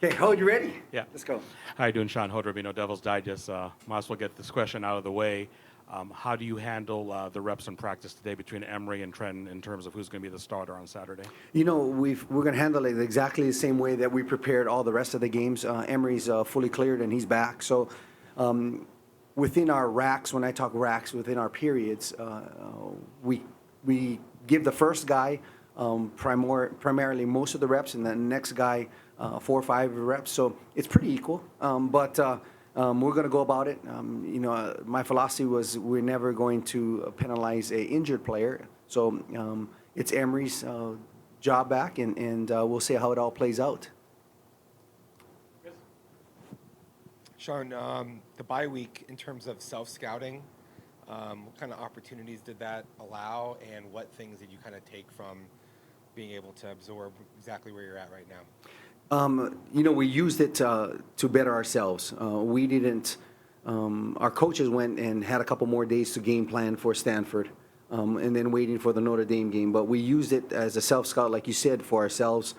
Okay, Ho, you ready? Yeah. Let's go. How you doing, Sean Hodrobino, Devil's Digest? Might as well get this question out of the way. How do you handle the reps in practice today between Emory and Trenton in terms of who's going to be the starter on Saturday? You know, we're going to handle it exactly the same way that we prepared all the rest of the games. Emory's fully cleared and he's back. So within our racks, when I talk racks, within our periods, we give the first guy primarily most of the reps, and the next guy 4 or 5 reps. So it's pretty equal. But we're going to go about it. You know, my philosophy was we're never going to penalize a injured player. So it's Emory's job back, and we'll see how it all plays out. Sean, the bye week in terms of self-scouting, what kind of opportunities did that allow, and what things did you kind of take from being able to absorb exactly where you're at right now? You know, we used it to better ourselves. We didn't. Our coaches went and had a couple more days to game plan for Stanford, and then waiting for the Notre Dame game. But we used it as a self-scout, like you said, for ourselves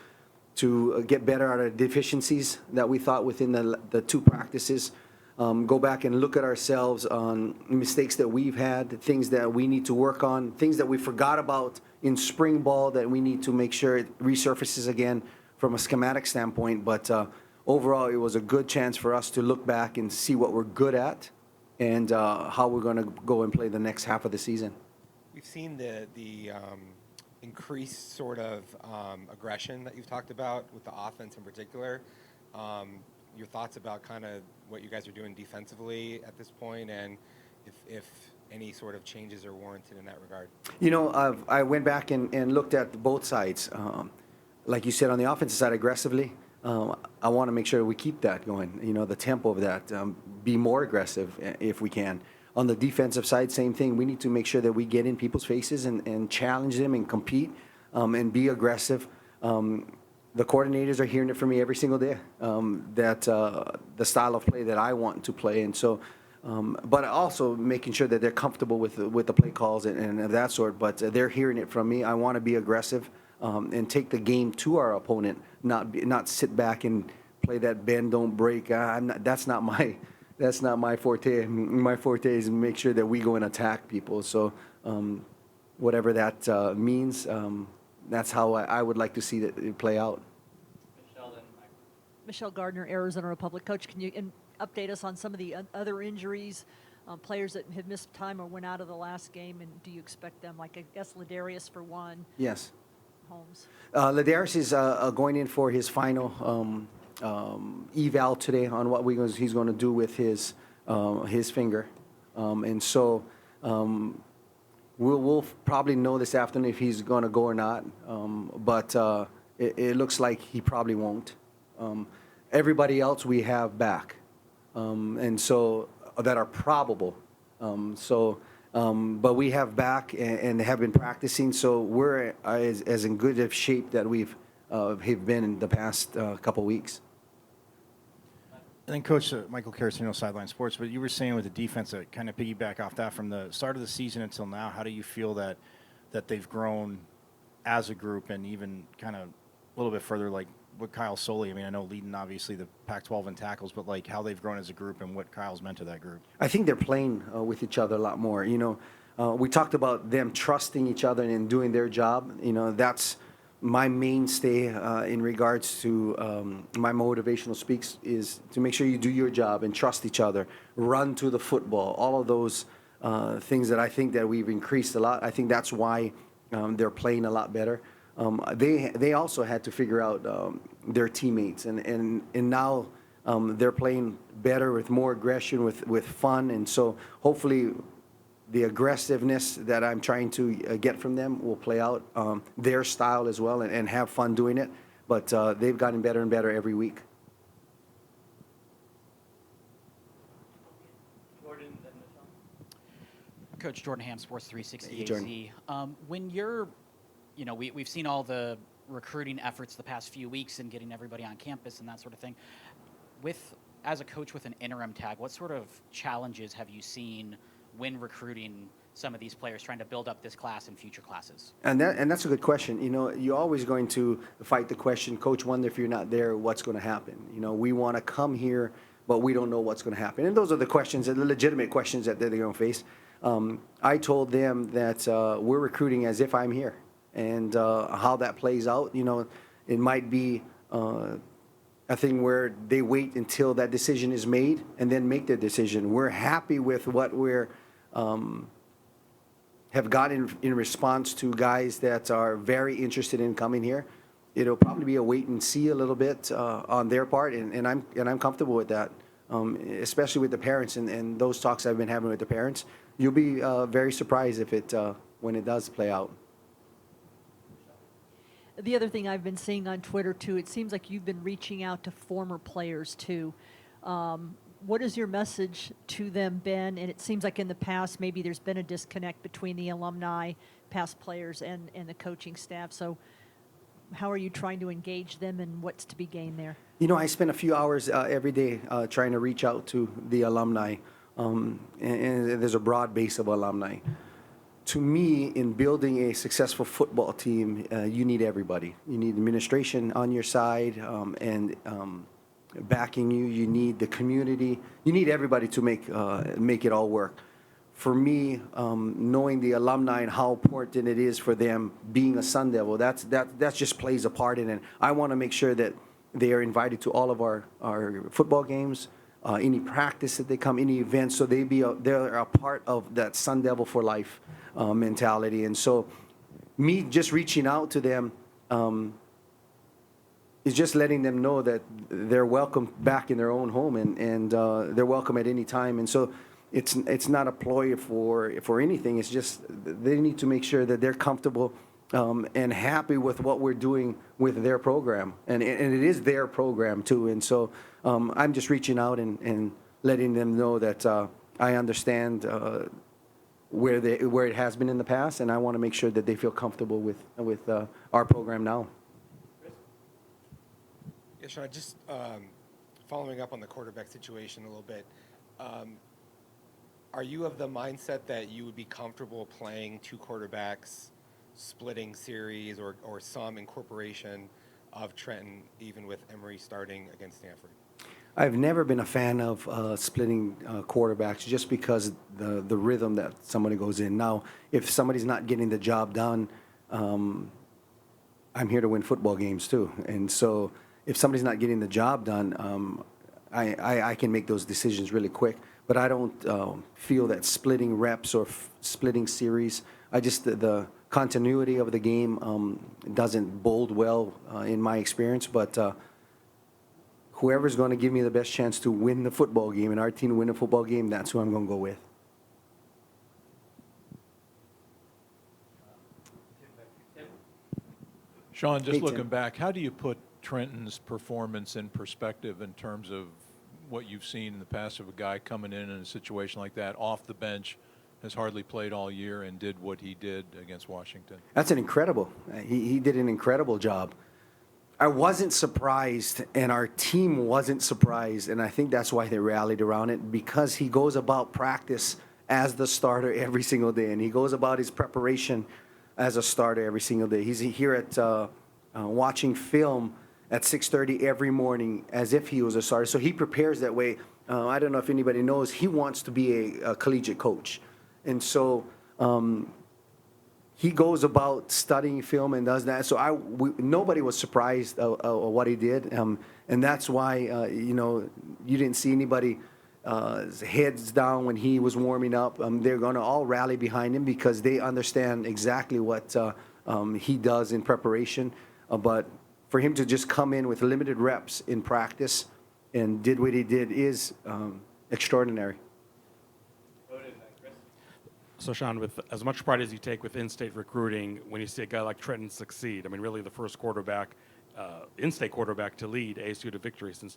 to get better at our deficiencies that we thought within the 2 practices. Go back and look at ourselves on mistakes that we've had, things that we need to work on, things that we forgot about in spring ball that we need to make sure it resurfaces again from a schematic standpoint. But overall, it was a good chance for us to look back and see what we're good at and how we're going to go and play the next half of the season. We've seen the increased sort of aggression that you've talked about with the offense in particular. Your thoughts about kind of what you guys are doing defensively at this point, and if any sort of changes are warranted in that regard? You know, I went back and looked at both sides. Like you said, on the offensive side, aggressively, I want to make sure we keep that going, you know, the tempo of that, be more aggressive if we can. On the defensive side, same thing. We need to make sure that we get in people's faces and challenge them and compete and be aggressive. The coordinators are hearing it from me every single day, that the style of play that I want to play. And so, but also making sure that they're comfortable with the play calls and of that sort. But they're hearing it from me. I want to be aggressive and take the game to our opponent, not sit back and play that bend, don't break. That's not my forte. My forte is make sure that we go and attack people. So whatever that means, that's how I would like to see it play out. Michelle Gardner, Arizona Republic. Coach, can you update us on some of the other injuries, players that have missed time or went out of the last game, and do you expect them, like I guess Ladarius for one? Yes. Holmes. Ladarius is going in for his final eval today on what he's going to do with his finger, and so we'll probably know this afternoon if he's going to go or not. But it looks like he probably won't. Everybody else we have back, and so that are probable. But we have back and have been practicing, so we're as in good of shape that we've been in the past couple weeks. And then, Coach, Michael Caracino, Sideline Sports, but you were saying with the defense, that kind of piggyback off that, from the start of the season until now, how do you feel that they've grown as a group, and even kind of a little bit further, like what Kyle Soley, I mean, I know leading obviously the Pac-12 in tackles, but like how they've grown as a group and what Kyle's meant to that group? I think they're playing with each other a lot more. You know, we talked about them trusting each other and doing their job. You know, that's my mainstay in regards to my motivational speaks, is to make sure you do your job and trust each other, run to the football, all of those things that I think that we've increased a lot. I think that's why they're playing a lot better. They also had to figure out their teammates, and now they're playing better with more aggression, with fun, and so hopefully the aggressiveness that I'm trying to get from them will play out their style as well, and have fun doing it. But they've gotten better and better every week. Coach Jordan Ham, Sports 360 Hey, AZ. When you're, you know, we've seen all the recruiting efforts the past few weeks and getting everybody on campus and that sort of thing. As a coach with an interim tag, what sort of challenges have you seen when recruiting some of these players, trying to build up this class and future classes? And that's a good question. You know, you're always going to fight the question, Coach, wonder if you're not there, what's going to happen? You know, we want to come here, but we don't know what's going to happen. And those are the questions, the legitimate questions that they're going to face. I told them that we're recruiting as if I'm here. And how that plays out, you know, it might be a thing where they wait until that decision is made and then make their decision. We're happy with what we're have gotten in response to guys that are very interested in coming here. It'll probably be a wait and see a little bit on their part, and I'm comfortable with that, especially with the parents and those talks I've been having with the parents. You'll be very surprised if it when it does play out. The other thing I've been seeing on Twitter, too, it seems like you've been reaching out to former players, too. What is your message to them, Ben? And it seems like in the past, maybe there's been a disconnect between the alumni, past players, and the coaching staff. So how are you trying to engage them, and what's to be gained there? You know, I spend a few hours every day trying to reach out to the alumni, and there's a broad base of alumni. To me, in building a successful football team, you need everybody. You need administration on your side and backing you. You need the community. You need everybody to make it all work. For me, knowing the alumni and how important it is for them being a Sun Devil, that just plays a part in it. I want to make sure that they are invited to all of our football games, any practice that they come, any events, so they're a part of that Sun Devil for life mentality. And so me just reaching out to them is just letting them know that they're welcome back in their own home, and they're welcome at any time. And so it's not a ploy for anything. It's just they need to make sure that they're comfortable and happy with what we're doing with their program. And it is their program, too. And so I'm just reaching out and letting them know that I understand where it has been in the past, and I want to make sure that they feel comfortable with our program now. Yeah, Sean, just following up on the quarterback situation a little bit. Are you of the mindset that you would be comfortable playing two quarterbacks, splitting series, or some incorporation of Trenton, even with Emory starting against Stanford? I've never been a fan of splitting quarterbacks just because the rhythm that somebody goes in. Now, if somebody's not getting the job done, I'm here to win football games too. And so if somebody's not getting the job done, I can make those decisions really quick. But I don't feel that splitting reps or splitting series. The continuity of the game doesn't bode well in my experience. But whoever's going to give me the best chance to win the football game and our team to win the football game, that's who I'm going to go with. Sean, just Hey, looking Tim. back, how do you put Trenton's performance in perspective in terms of what you've seen in the past of a guy coming in a situation like that, off the bench, has hardly played all year, and did what he did against Washington? That's an incredible. He did an incredible job. I wasn't surprised, and our team wasn't surprised, and I think that's why they rallied around it, because he goes about practice as the starter every single day, and he goes about his preparation as a starter every single day. He's here at watching film at 6:30 every morning as if he was a starter. So he prepares that way. I don't know if anybody knows, he wants to be a collegiate coach. And so he goes about studying film and does that. So nobody was surprised of what he did. And that's why, you didn't see anybody heads down when he was warming up. They're going to all rally behind him because they understand exactly what he does in preparation. But for him to just come in with limited reps in practice and did what he did is extraordinary. So, Sean, with as much pride as you take with in-state recruiting, when you see a guy like Trenton succeed, I mean, really the first quarterback, in-state quarterback to lead ASU to victory since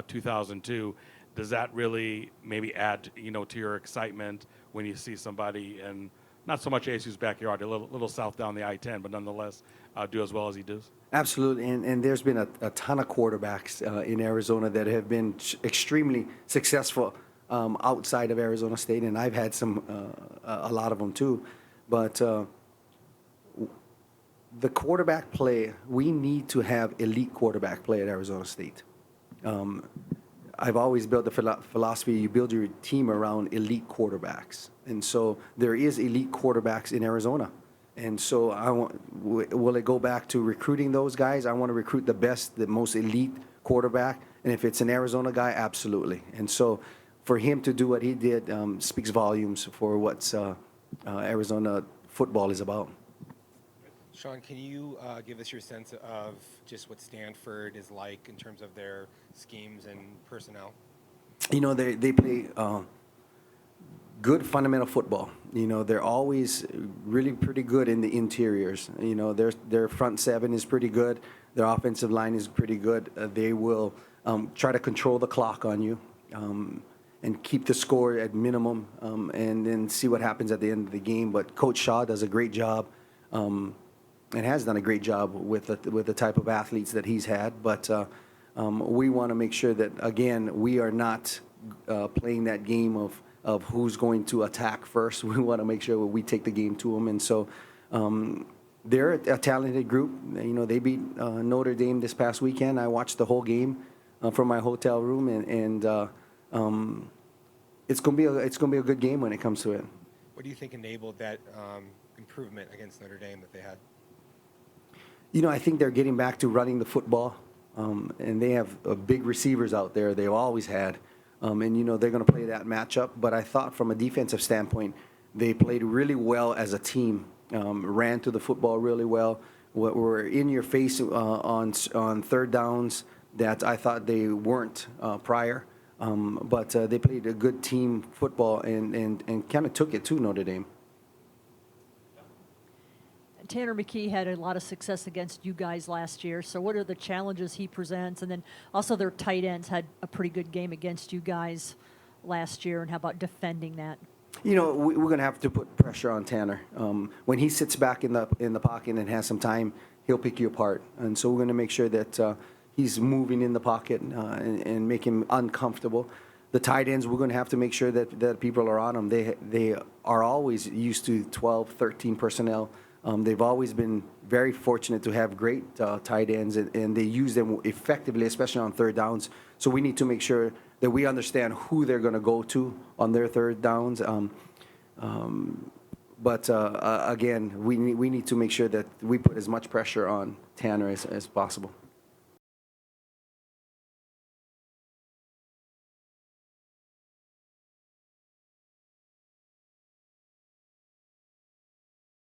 2002, does that really maybe add, to your excitement when you see somebody in not so much ASU's backyard, a little south down the I-10, but nonetheless do as well as he does? Absolutely, and there's been a ton of quarterbacks in Arizona that have been extremely successful outside of Arizona State, and I've had a lot of them too. But the quarterback play, we need to have elite quarterback play at Arizona State. I've always built the philosophy, you build your team around elite quarterbacks. And so there is elite quarterbacks in Arizona. And so will it go back to recruiting those guys? I want to recruit the best, the most elite quarterback. And if it's an Arizona guy, absolutely. And so for him to do what he did speaks volumes for what Arizona football is about. Sean, can you give us your sense of just what Stanford is like in terms of their schemes and personnel? You know, they play good fundamental football. You know, they're always really pretty good in the interiors. You know, their front seven is pretty good. Their offensive line is pretty good. They will try to control the clock on you and keep the score at minimum and then see what happens at the end of the game. But Coach Shaw does a great job. And has done a great job with the type of athletes that he's had. But we want to make sure that, again, we are not playing that game of who's going to attack first. We want to make sure we take the game to them. And so they're a talented group. You know, they beat Notre Dame this past weekend. I watched the whole game from my hotel room, and it's going to be a good game when it comes to it. What do you think enabled that improvement against Notre Dame that they had? You know, I think they're getting back to running the football, and they have big receivers out there. They've always had, and, you know, they're going to play that matchup. But I thought from a defensive standpoint, they played really well as a team, ran to the football really well, were in your face on third downs that I thought they weren't prior. But they played a good team football and kind of took it to Notre Dame. Tanner McKee had a lot of success against you guys last year. So what are the challenges he presents? And then also their tight ends had a pretty good game against you guys last year. And how about defending that? You know, we're going to have to put pressure on Tanner. When he sits back in the pocket and has some time, he'll pick you apart. And so we're going to make sure that he's moving in the pocket and make him uncomfortable. The tight ends, we're going to have to make sure that people are on them. They are always used to 12, 13 personnel. They've always been very fortunate to have great tight ends, and they use them effectively, especially on third downs. So we need to make sure that we understand who they're going to go to on their third downs. But again, we need to make sure that we put as much pressure on Tanner as possible.